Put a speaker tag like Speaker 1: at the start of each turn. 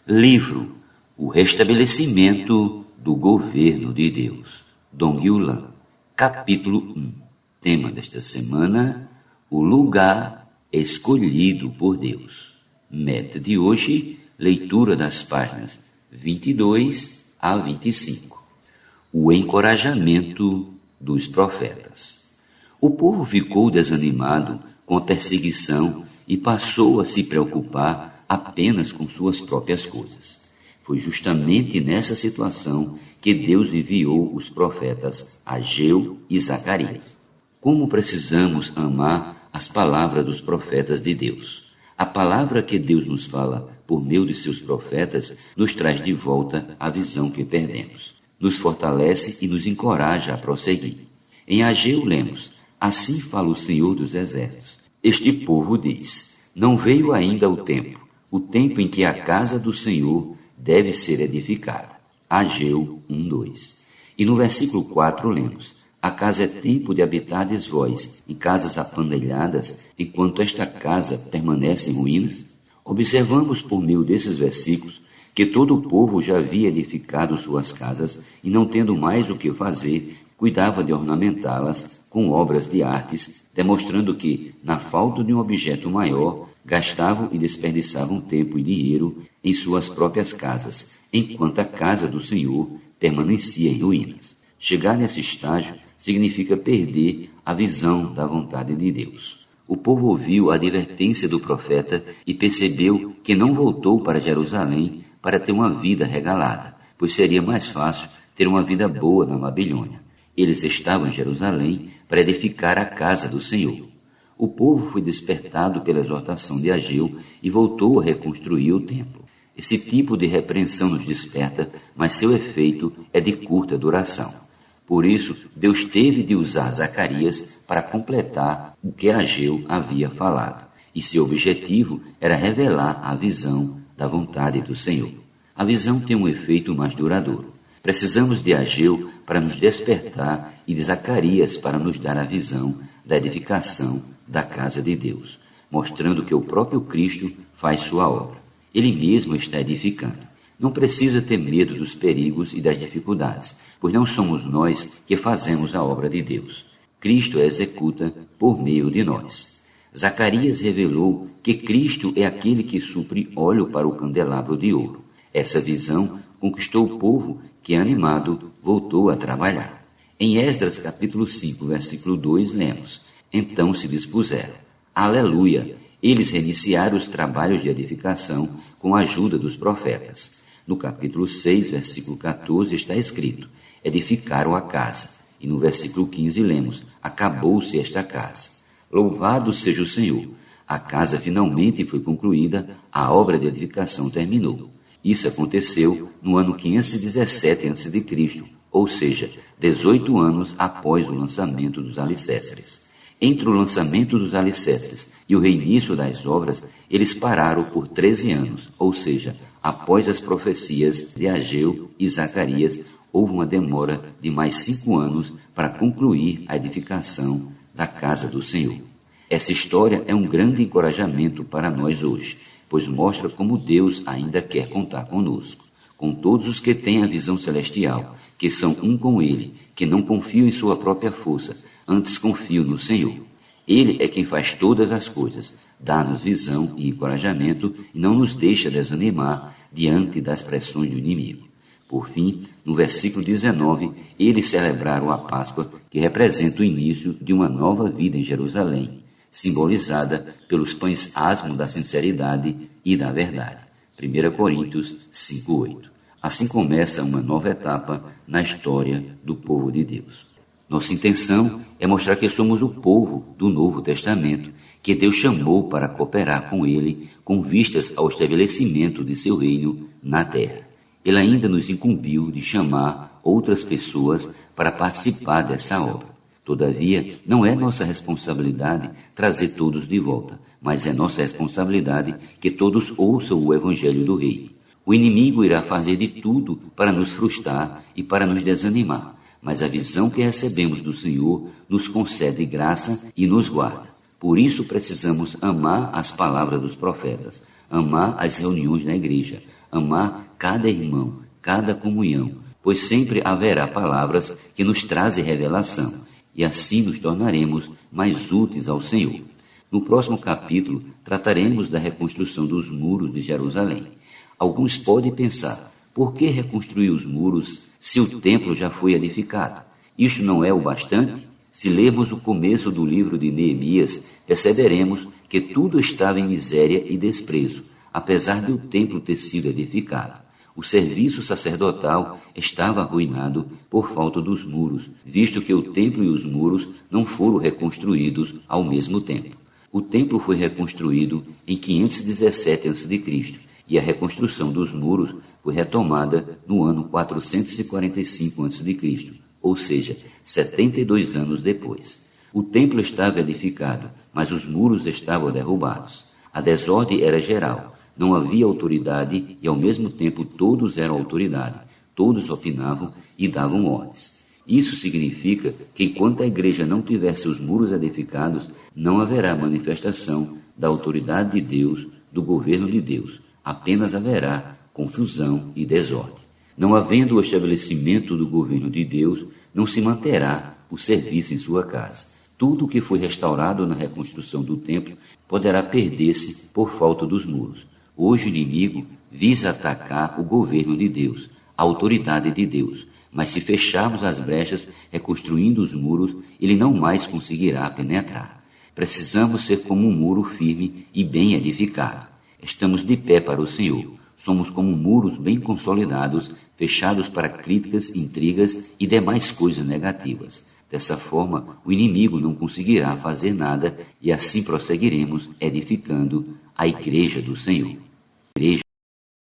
Speaker 1: Livro O Restabelecimento do Governo de Deus, Dong Yulan, capítulo 1. Tema desta semana: o lugar escolhido por Deus. Meta de hoje: leitura das páginas 22 a 25. O encorajamento dos profetas. O povo ficou desanimado com a perseguição e passou a se preocupar apenas com suas próprias coisas. Foi justamente nessa situação que Deus enviou os profetas Ageu e Zacarias. Como precisamos amar as palavras dos profetas de Deus. A palavra que Deus nos fala por meio de seus profetas nos traz de volta a visão que perdemos. Nos fortalece e nos encoraja a prosseguir. Em Ageu lemos: assim fala o Senhor dos Exércitos. Este povo diz: não veio ainda o tempo em que a casa do Senhor deve ser edificada. Ageu 1:2. E no versículo 4 lemos: acaso é tempo de habitardes vós em casas apanelhadas, enquanto esta casa permanece em ruínas? Observamos por meio desses versículos que todo o povo já havia edificado suas casas e, não tendo mais o que fazer, cuidava de ornamentá-las com obras de artes, demonstrando que, na falta de um objeto maior, gastavam e desperdiçavam tempo e dinheiro em suas próprias casas, enquanto a casa do Senhor permanecia em ruínas. Chegar nesse estágio significa perder a visão da vontade de Deus. O povo ouviu a advertência do profeta e percebeu que não voltou para Jerusalém para ter uma vida regalada, pois seria mais fácil ter uma vida boa na Babilônia. Eles estavam em Jerusalém para edificar a casa do Senhor. O povo foi despertado pela exortação de Ageu e voltou a reconstruir o templo. Esse tipo de repreensão nos desperta, mas seu efeito é de curta duração. Por isso, Deus teve de usar Zacarias para completar o que Ageu havia falado, e seu objetivo era revelar a visão da vontade do Senhor. A visão tem um efeito mais duradouro. Precisamos de Ageu para nos despertar e de Zacarias para nos dar a visão da edificação da casa de Deus, mostrando que o próprio Cristo faz sua obra. Ele mesmo está edificando. Não precisa ter medo dos perigos e das dificuldades, pois não somos nós que fazemos a obra de Deus. Cristo a executa por meio de nós. Zacarias revelou que Cristo é aquele que supre óleo para o candelabro de ouro. Essa visão conquistou o povo que, animado, voltou a trabalhar. Em Esdras capítulo 5, versículo 2, lemos: então se dispuseram. Aleluia! Eles reiniciaram os trabalhos de edificação com a ajuda dos profetas. No capítulo 6, versículo 14, está escrito: edificaram a casa. E no versículo 15 lemos: acabou-se esta casa. Louvado seja o Senhor! A casa finalmente foi concluída, a obra de edificação terminou. Isso aconteceu no ano 517 a.C., ou seja, 18 anos após o lançamento dos alicerces. Entre o lançamento dos alicerces e o reinício das obras, eles pararam por 13 anos, ou seja, após as profecias de Ageu e Zacarias, houve uma demora de mais 5 anos para concluir a edificação da casa do Senhor. Essa história é um grande encorajamento para nós hoje, pois mostra como Deus ainda quer contar conosco, com todos os que têm a visão celestial, que são um com Ele, que não confiam em sua própria força, antes confiam no Senhor. Ele é quem faz todas as coisas, dá-nos visão e encorajamento e não nos deixa desanimar diante das pressões do inimigo. Por fim, no versículo 19, eles celebraram a Páscoa, que representa o início de uma nova vida em Jerusalém, simbolizada pelos pães asmos da sinceridade e da verdade. 1 Coríntios 5:8. Assim começa uma nova etapa na história do povo de Deus. Nossa intenção é mostrar que somos o povo do Novo Testamento, que Deus chamou para cooperar com Ele, com vistas ao estabelecimento de seu reino na terra. Ele ainda nos incumbiu de chamar outras pessoas para participar dessa obra. Todavia, não é nossa responsabilidade trazer todos de volta, mas é nossa responsabilidade que todos ouçam o Evangelho do Reino. O inimigo irá fazer de tudo para nos frustrar e para nos desanimar, mas a visão que recebemos do Senhor nos concede graça e nos guarda. Por isso precisamos amar as palavras dos profetas, amar as reuniões na igreja, amar cada irmão, cada comunhão, pois sempre haverá palavras que nos trazem revelação, e assim nos tornaremos mais úteis ao Senhor. No próximo capítulo, trataremos da reconstrução dos muros de Jerusalém. Alguns podem pensar, por que reconstruir os muros se o templo já foi edificado? Isto não é o bastante? Se lermos o começo do livro de Neemias, perceberemos que tudo estava em miséria e desprezo, apesar de o templo ter sido edificado. O serviço sacerdotal estava arruinado por falta dos muros, visto que o templo e os muros não foram reconstruídos ao mesmo tempo. O templo foi reconstruído em 517 a.C. e a reconstrução dos muros foi retomada no ano 445 a.C., ou seja, 72 anos depois. O templo estava edificado, mas os muros estavam derrubados. A desordem era geral. Não havia autoridade e, ao mesmo tempo, todos eram autoridade. Todos opinavam e davam ordens. Isso significa que, enquanto a igreja não tiver seus muros edificados, não haverá manifestação da autoridade de Deus, do governo de Deus. Apenas haverá confusão e desordem. Não havendo o estabelecimento do governo de Deus, não se manterá o serviço em sua casa. Tudo o que foi restaurado na reconstrução do templo poderá perder-se por falta dos muros. Hoje o inimigo visa atacar o governo de Deus, a autoridade de Deus. Mas se fecharmos as brechas, reconstruindo os muros, ele não mais conseguirá penetrar. Precisamos ser como um muro firme e bem edificado. Estamos de pé para o Senhor. Somos como muros bem consolidados, fechados para críticas, intrigas e demais coisas negativas. Dessa forma, o inimigo não conseguirá fazer nada e assim prosseguiremos edificando a igreja do Senhor. Igreja